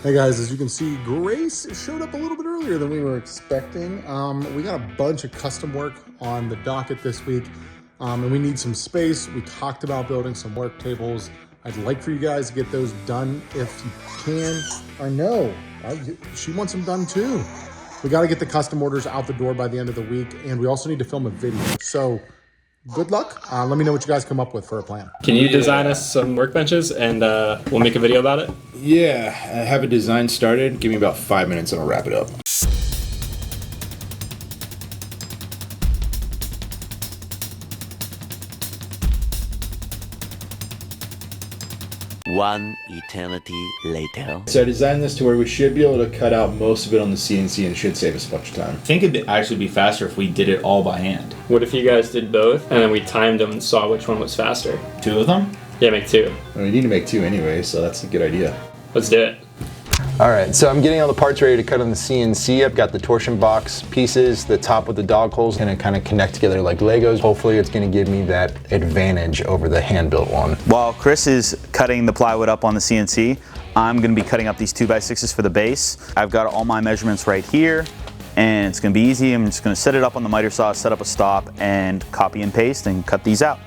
Hey guys, as you can see, Grace showed up a little bit earlier than we were expecting. We got a bunch of custom work on the docket this week, and we need some space. We talked about building some work tables. I'd like for you guys to get those done if you can. I know, she wants them done too. We got to get the custom orders out the door by the end of the week, and we also need to film a video. So good luck. Let me know what you guys come up with for a plan. Can you design us some workbenches and we'll make a video about it? Yeah, I have a design started. Give me about 5 minutes and I'll wrap it up. One eternity later. So I designed this to where we should be able to cut out most of it on the CNC and it should save us a bunch of time. I think it'd actually be faster if we did it all by hand. What if you guys did both and then we timed them and saw which one was faster? 2 of them? Yeah, make 2. Well, we need to make 2 anyway, so that's a good idea. Let's do it. All right, so I'm getting all the parts ready to cut on the CNC. I've got the torsion box pieces, the top with the dog holes, gonna kind of connect together like Legos. Hopefully it's gonna give me that advantage over the hand-built one. While Chris is cutting the plywood up on the CNC, I'm gonna be cutting up these 2x6s for the base. I've got all my measurements right here, and it's gonna be easy. I'm just gonna set it up on the miter saw, set up a stop, and copy and paste and cut these out.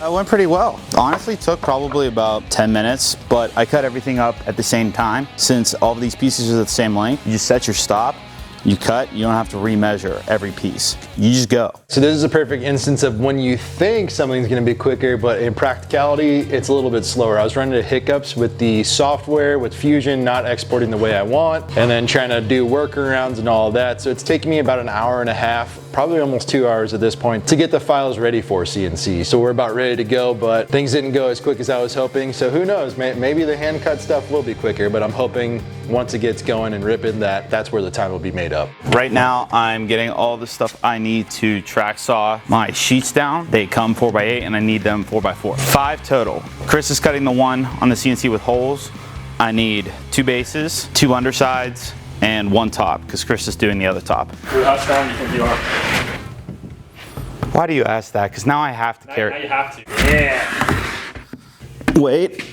It went pretty well. Honestly, took probably about 10 minutes, but I cut everything up at the same time. Since all of these pieces are the same length, you just set your stop, you cut, you don't have to remeasure every piece. You just go. So this is a perfect instance of when you think something's gonna be quicker, but in practicality, it's a little bit slower. I was running into hiccups with the software, with Fusion not exporting the way I want, and then trying to do workarounds and all of that. So it's taking me about an hour and a half, probably almost 2 hours at this point, to get the files ready for CNC. So we're about ready to go, but things didn't go as quick as I was hoping. So who knows, maybe the hand cut stuff will be quicker, but I'm hoping once it gets going and ripping, that's where the time will be made up. Right now, I'm getting all the stuff I need to track saw my sheets down. They come 4x8 and I need them 4x4. 5 total. Chris is cutting the one on the CNC with holes. I need 2 bases, 2 undersides, and 1 top, because Chris is doing the other top. How strong do you think you are? Why do you ask that? Because now I have to carry. Now you have to. Yeah. Wait.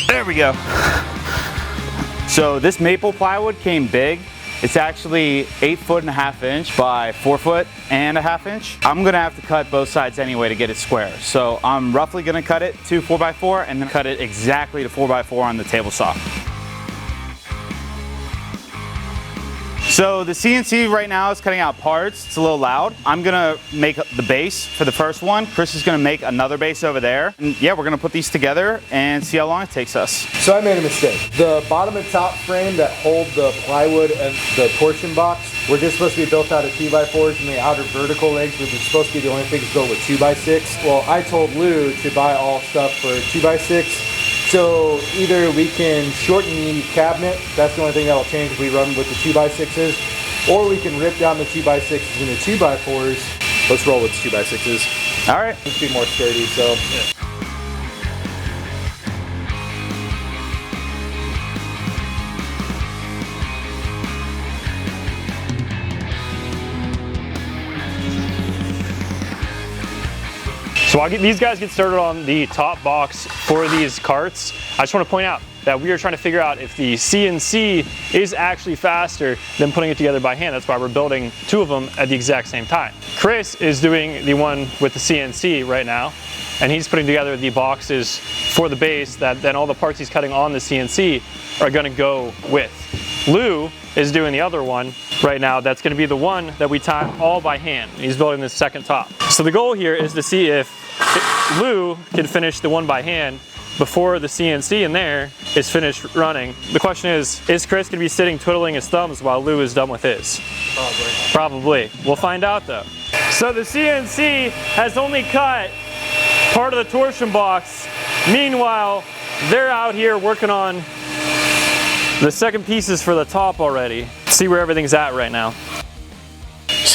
There we go. So this maple plywood came big. It's actually 8.5 feet by 4.5 feet. I'm gonna have to cut both sides anyway to get it square. So I'm roughly gonna cut it to 4x4 and then cut it exactly to 4x4 on the table saw. So the CNC right now is cutting out parts. It's a little loud. I'm gonna make the base for the first one. Chris is gonna make another base over there. And yeah, we're gonna put these together and see how long it takes us. So I made a mistake. The bottom and top frame that hold the plywood and the torsion box were just supposed to be built out of 2x4s, and the outer vertical legs were just supposed to be the only things built with 2x6. Well, I told Lou to buy all stuff for 2x6. So either we can shorten the cabinet, that's the only thing that'll change if we run with the 2x6s, or we can rip down the 2x6s into 2x4s. Let's roll with 2x6s. All right. Let's be more sturdy, so. Yeah. So while these guys get started on the top box for these carts, I just want to point out that we are trying to figure out if the CNC is actually faster than putting it together by hand. That's why we're building 2 of them at the exact same time. Chris is doing the one with the CNC right now, and he's putting together the boxes for the base that then all the parts he's cutting on the CNC are going to go with. Lou is doing the other one right now. That's going to be the one that we time all by hand. He's building the second top. So the goal here is to see if Lou can finish the one by hand before the CNC in there is finished running. The question is Chris going to be sitting twiddling his thumbs while Lou is done with his? Probably. We'll find out though. So the CNC has only cut part of the torsion box. Meanwhile, they're out here working on the second pieces for the top already. See where everything's at right now.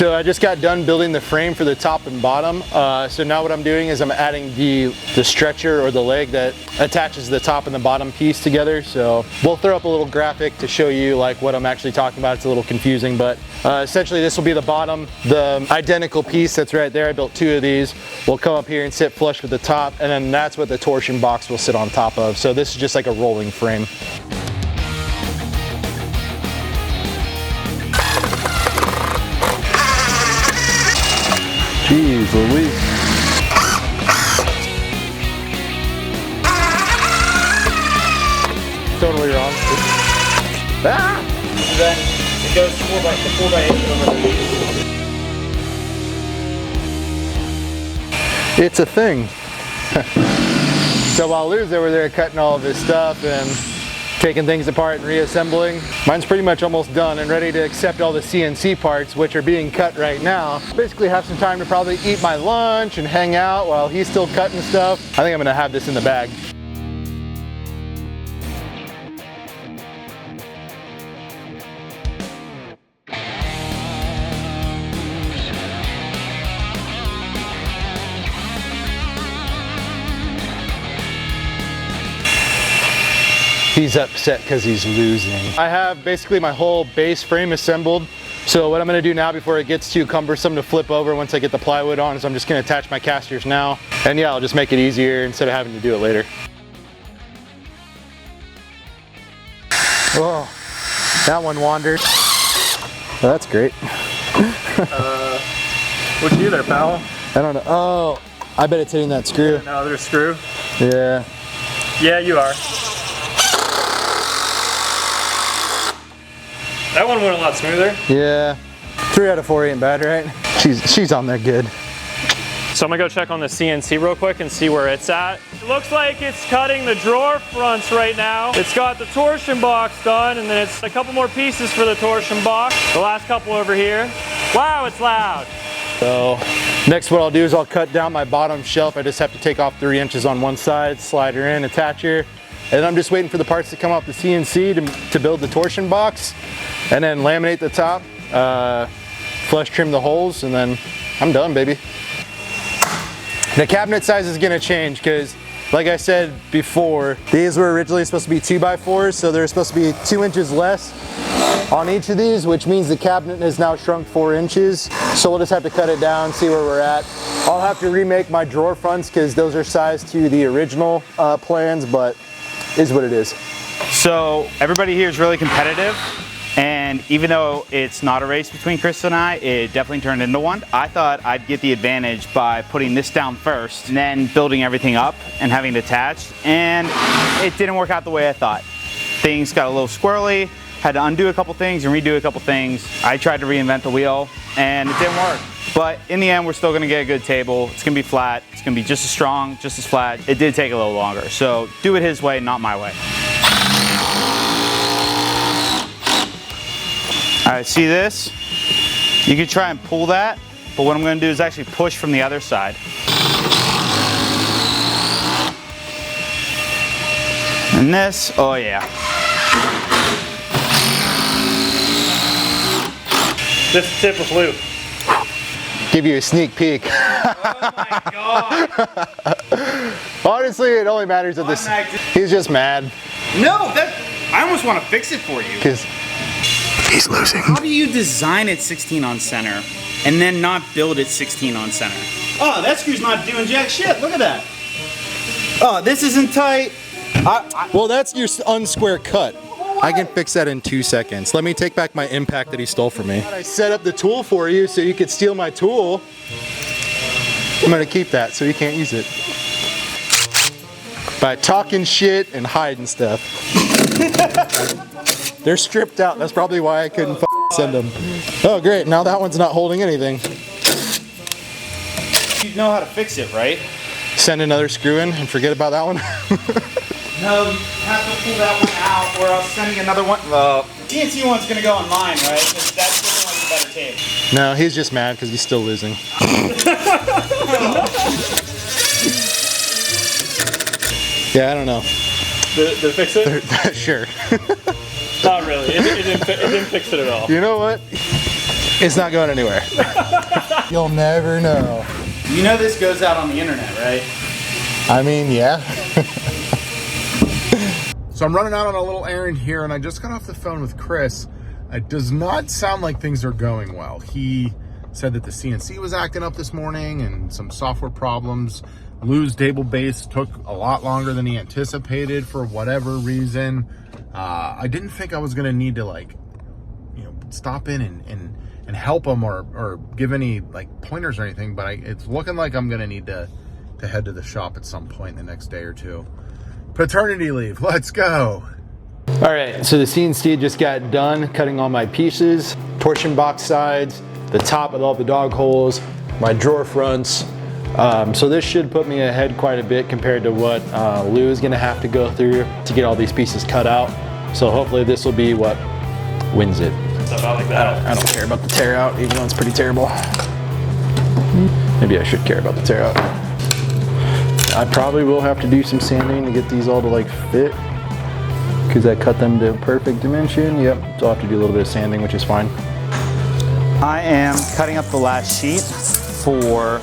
So I just got done building the frame for the top and bottom. So now what I'm doing is I'm adding the stretcher or the leg that attaches the top and the bottom piece together. So we'll throw up a little graphic to show you like what I'm actually talking about. It's a little confusing, but essentially this will be the bottom. The identical piece that's right there, I built 2 of these, will come up here and sit flush with the top, and then that's what the torsion box will sit on top of. So this is just like a rolling frame. Jeez Louise. Totally wrong. Ah! And then it goes 4x8 over. It's a thing. So while Lou's over there cutting all of his stuff and taking things apart and reassembling, mine's pretty much almost done and ready to accept all the CNC parts, which are being cut right now. Basically have some time to probably eat my lunch and hang out while he's still cutting stuff. I think I'm gonna have this in the bag. He's upset because he's losing. I have basically my whole base frame assembled. So what I'm gonna do now before it gets too cumbersome to flip over once I get the plywood on is I'm just gonna attach my casters now. And yeah, I'll just make it easier instead of having to do it later. Oh, that one wandered. Oh, that's great. What'd you do there, pal? I don't know. Oh, I bet it's hitting that screw. Another screw? Yeah. Yeah, you are. That one went a lot smoother. Yeah. 3 out of 4 ain't bad, right? She's on there good. So I'm gonna go check on the CNC real quick and see where it's at. It looks like it's cutting the drawer fronts right now. It's got the torsion box done, and then it's a couple more pieces for the torsion box. The last couple over here. Wow, it's loud. So next what I'll do is I'll cut down my bottom shelf. I just have to take off 3 inches on one side, slide her in, attach her. And I'm just waiting for the parts to come off the CNC to build the torsion box, and then laminate the top, flush trim the holes, and then I'm done, baby. The cabinet size is gonna change because, like I said before, these were originally supposed to be 2x4s, so they're supposed to be 2 inches less on each of these, which means the cabinet has now shrunk 4 inches. So we'll just have to cut it down, see where we're at. I'll have to remake my drawer fronts because those are sized to the original plans, but is what it is. So everybody here is really competitive, and even though it's not a race between Chris and I, it definitely turned into one. I thought I'd get the advantage by putting this down first and then building everything up and having it attached, and it didn't work out the way I thought. Things got a little squirrely, had to undo a couple things and redo a couple things. I tried to reinvent the wheel and it didn't work. But in the end, we're still gonna get a good table. It's gonna be flat. It's gonna be just as strong, just as flat. It did take a little longer. So do it his way, not my way. All right, see this? You could try and pull that, but what I'm gonna do is actually push from the other side. And this, oh yeah. Just tip with Lou. Give you a sneak peek. Oh my God. Honestly, it only matters if this. He's just mad. No, I almost want to fix it for you. Because he's losing. How do you design it 16 on center and then not build it 16 on center? Oh, that screw's not doing jack shit. Look at that. Oh, this isn't tight. Well, that's your unsquare cut. I can fix that in 2 seconds. Let me take back my impact that he stole from me. I set up the tool for you so you could steal my tool. I'm gonna keep that so you can't use it. By talking shit and hiding stuff. They're stripped out. That's probably why I couldn't send them. Oh great, now that one's not holding anything. You know how to fix it, right? Send another screw in and forget about that one. No, you have to pull that one out or else sending another one. The CNC one's gonna go on mine, right? Because that's looking like a better tape. No, he's just mad because he's still losing. Yeah, I don't know. Did it fix it? Sure. Not really. It didn't fix it at all. You know what? It's not going anywhere. You'll never know. You know this goes out on the internet, right? I mean, yeah. So I'm running out on a little errand here, and I just got off the phone with Chris. It does not sound like things are going well. He said that the CNC was acting up this morning and some software problems. Lou's table base took a lot longer than he anticipated for whatever reason. I didn't think I was gonna need to, like, you know, stop in and help him or give any like pointers or anything, but it's looking like I'm gonna need to head to the shop at some point in the next day or two. Paternity leave, let's go. All right, so the CNC just got done cutting all my pieces, torsion box sides, the top with all the dog holes, my drawer fronts. So this should put me ahead quite a bit compared to what Lou is gonna have to go through to get all these pieces cut out. So hopefully this will be what wins it. Stuff out like that. I don't care about the tear out, even though it's pretty terrible. Maybe I should care about the tear out. I probably will have to do some sanding to get these all to like fit, because I cut them to perfect dimension. Yep, so I'll have to do a little bit of sanding, which is fine. I am cutting up the last sheet for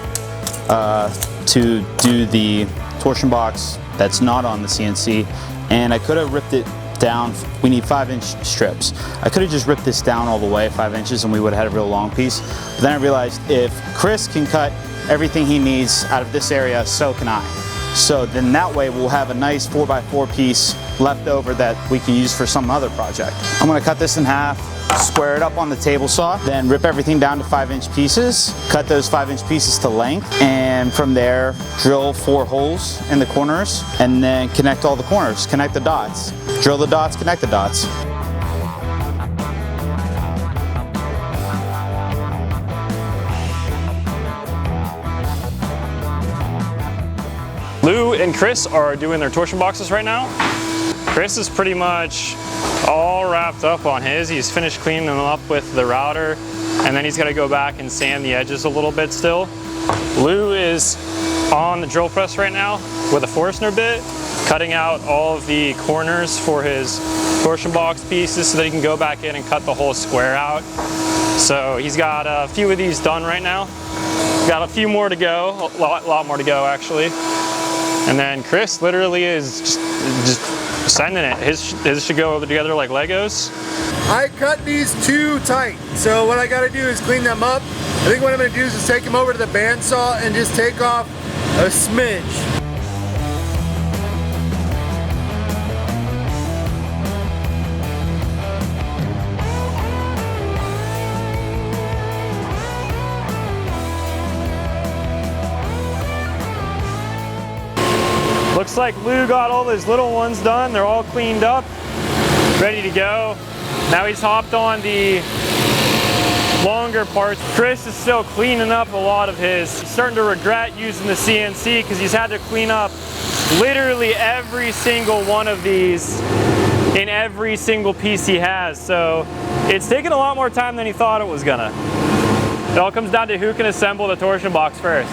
to do the torsion box that's not on the CNC, and I could have ripped it down. We need 5-inch strips. I could have just ripped this down all the way 5 inches and we would have had a real long piece. But then I realized if Chris can cut everything he needs out of this area, so can I. So then that way we'll have a nice 4x4 piece left over that we can use for some other project. I'm gonna cut this in half, square it up on the table saw, then rip everything down to 5-inch pieces, cut those 5-inch pieces to length, and from there drill 4 holes in the corners and then connect all the corners, connect the dots. Drill the dots, connect the dots. Lou and Chris are doing their torsion boxes right now. Chris is pretty much all wrapped up on his. He's finished cleaning them up with the router, and then he's got to go back and sand the edges a little bit still. Lou is on the drill press right now with a Forstner bit, cutting out all of the corners for his torsion box pieces so that he can go back in and cut the whole square out. So he's got a few of these done right now. Got a few more to go, a lot more to go actually. And then Chris literally is just sending it. His should go together like Legos. I cut these too tight, so what I gotta do is clean them up. I think what I'm gonna do is just take them over to the bandsaw and just take off a smidge. Looks like Lou got all his little ones done. They're all cleaned up, ready to go. Now he's hopped on the longer parts. Chris is still cleaning up a lot of his. He's starting to regret using the CNC because he's had to clean up literally every single one of these in every single piece he has. So it's taken a lot more time than he thought it was gonna. It all comes down to who can assemble the torsion box first.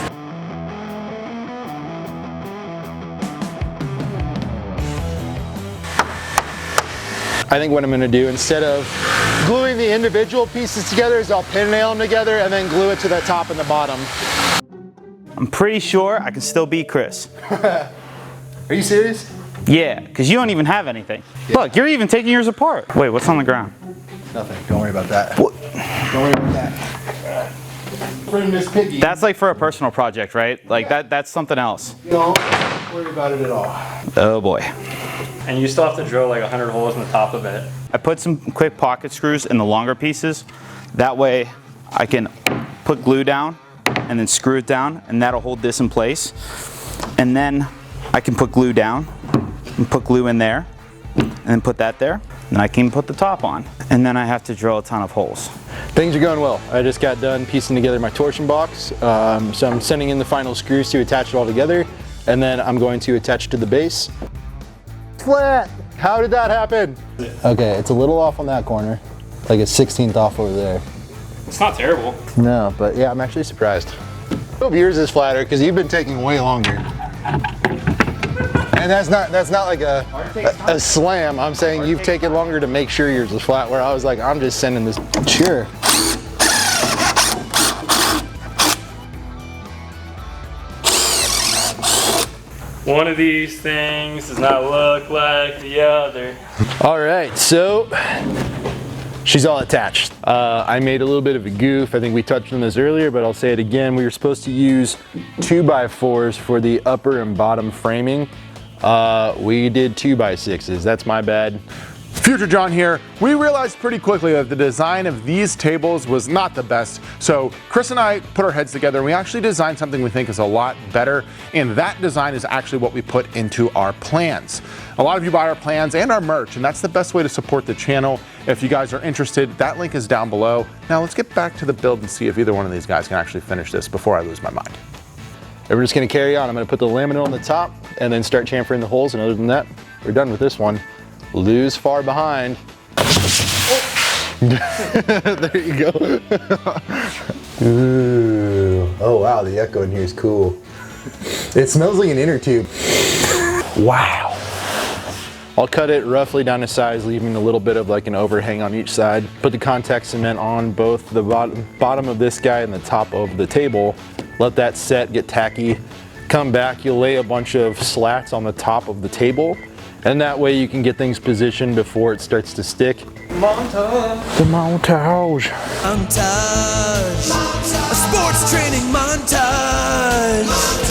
I think what I'm gonna do, instead of gluing the individual pieces together, is I'll pin nail them together and then glue it to the top and the bottom. I'm pretty sure I can still beat Chris. Are you serious? Yeah, because you don't even have anything. Yeah. Look, you're even taking yours apart. Wait, what's on the ground? Nothing, don't worry about that. What? Don't worry about that. For Miss Piggy. That's like for a personal project, right? Like that's something else. Don't worry about it at all. Oh boy. And you still have to drill like 100 holes in the top of it. I put some quick pocket screws in the longer pieces. That way I can put glue down and then screw it down, and that'll hold this in place. And then I can put glue down and put glue in there and then put that there. And I can put the top on. And then I have to drill a ton of holes. Things are going well. I just got done piecing together my torsion box. So I'm sending in the final screws to attach it all together, and then I'm going to attach to the base. Flat! How did that happen? Okay, it's a little off on that corner. Like a 16th off over there. It's not terrible. No, but yeah, I'm actually surprised. I hope yours is flatter, because you've been taking way longer. And that's not like a slam. I'm saying you've taken longer to make sure yours is flat, where I was like, I'm just sending this. Sure. One of these things does not look like the other. All right, so she's all attached. I made a little bit of a goof. I think we touched on this earlier, but I'll say it again. We were supposed to use 2x4s for the upper and bottom framing. We did 2x6s. That's my bad. Future John here. We realized pretty quickly that the design of these tables was not the best. So Chris and I put our heads together and we actually designed something we think is a lot better. And that design is actually what we put into our plans. A lot of you buy our plans and our merch, and that's the best way to support the channel. If you guys are interested, that link is down below. Now let's get back to the build and see if either one of these guys can actually finish this before I lose my mind. And we're just gonna carry on. I'm gonna put the laminate on the top and then start chamfering the holes. And other than that, we're done with this one. Lou's far behind. There you go. Ooh. Oh wow, the echo in here is cool. It smells like an inner tube. Wow. I'll cut it roughly down to size, leaving a little bit of like an overhang on each side. Put the contact cement on both the bottom of this guy and the top of the table. Let that set, get tacky. Come back, you'll lay a bunch of slats on the top of the table. And that way you can get things positioned before it starts to stick. Montage. The montage. Montage. A sports training montage.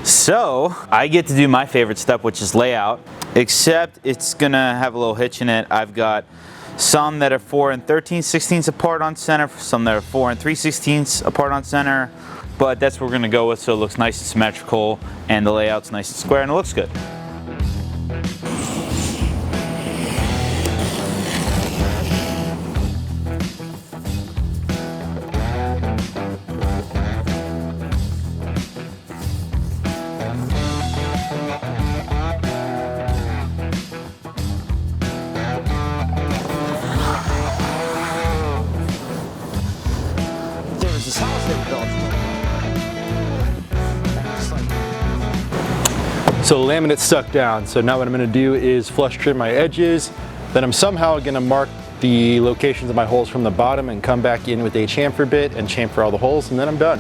So I get to do my favorite step, which is layout, except it's gonna have a little hitch in it. I've got some that are 4 13/16 apart on center, some that are 4 3/16 apart on center, but that's what we're gonna go with so it looks nice and symmetrical and the layout's nice and square and it looks good. So the laminate's stuck down. So now what I'm gonna do is flush trim my edges. Then I'm somehow gonna mark the locations of my holes from the bottom and come back in with a chamfer bit and chamfer all the holes, and then I'm done.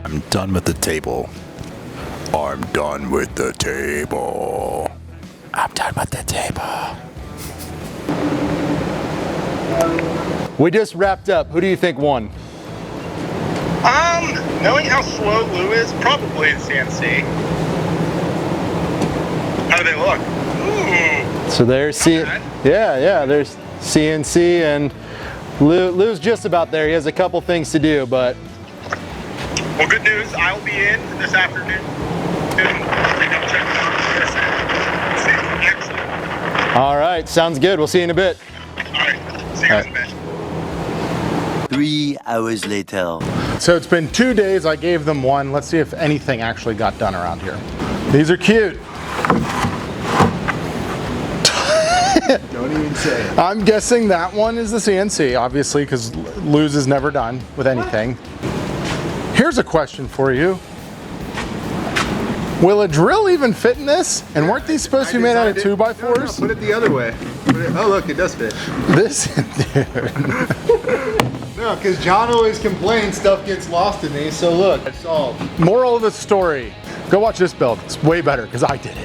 I'm done with the table. I'm done with the table. I'm done with the table. We just wrapped up. Who do you think won? Knowing how slow Lou is, probably the CNC. How do they look? Ooh. So there's there's CNC, and Lou's just about there. He has a couple things to do, but. Well, good news. I'll be in this afternoon. Excellent. All right, sounds good. We'll see you in a bit. All right, see you guys in a bit. 3 hours later. So it's been 2 days. I gave them one. Let's see if anything actually got done around here. These are cute. Don't even say it. I'm guessing that one is the CNC, obviously, because Lou's is never done with anything. Here's a question for you. Will a drill even fit in this? And weren't these supposed to be made out of 2x4s? No, put it the other way. Oh look, it does fit. This, dude. No, because John always complains stuff gets lost in these, so look, it's solved. Moral of the story, go watch this build. It's way better because I did it.